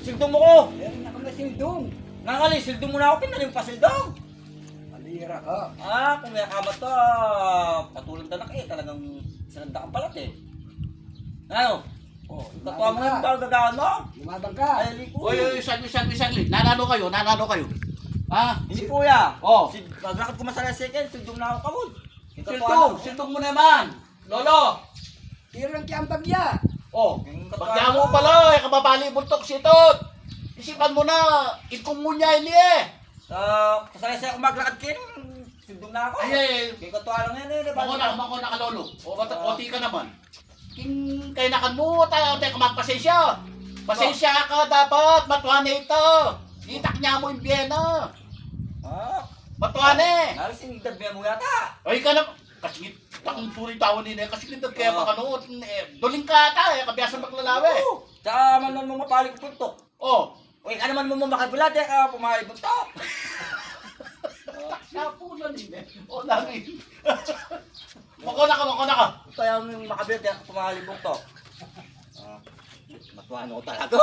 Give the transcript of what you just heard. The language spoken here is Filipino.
sildong mo ko. Meron na kami sildong. Nangali, sildong mo na ako, pinalim pa sildong. Alira ka. Kung may akamat to, patulong tanak eh, talagang sinanda kang balat eh. Ano? Oh, Tatuwa mo yung gagawan mo? Lumabang ka. Ay, hindi ko. Oy, saglit. Nanalo kayo. Ha? Hindi kuya. Oh. Pagrakot ko masala second, sildong na ako kamod. Sildong mo naman. Lolo. Tiro lang kiyang bagya. Oh, bagya mo pala, kababali buntok si Tot. Isipan mo na, ikong mo niya ini eh. Kasala siya kung magrakot kin, sildong na ako. Ay, Kaya katuwa lang yan eh. mako na ka lolo. Oti ka naman. King kainakan mo, tayo ka magpasensya. Pasensya ka dapat, matuhan ito. Itak niya mo yung biyena. Matuhan eh. Nalasing dagbihan mo yata. Ay ka na, kasi takong turi tao nila, kasi kinitag kaya pakanood. Duling ka ata, kabiyasan maglalawi. Tsaka man mo mapalik ko puntok. Oh, Uy, ka naman mo makabulat eh, pumahay puntok. napulan din eh. O, lagi. Mako na ka. Kaya yung makabulat eh, pumahay puntok. Matuhan ako talaga.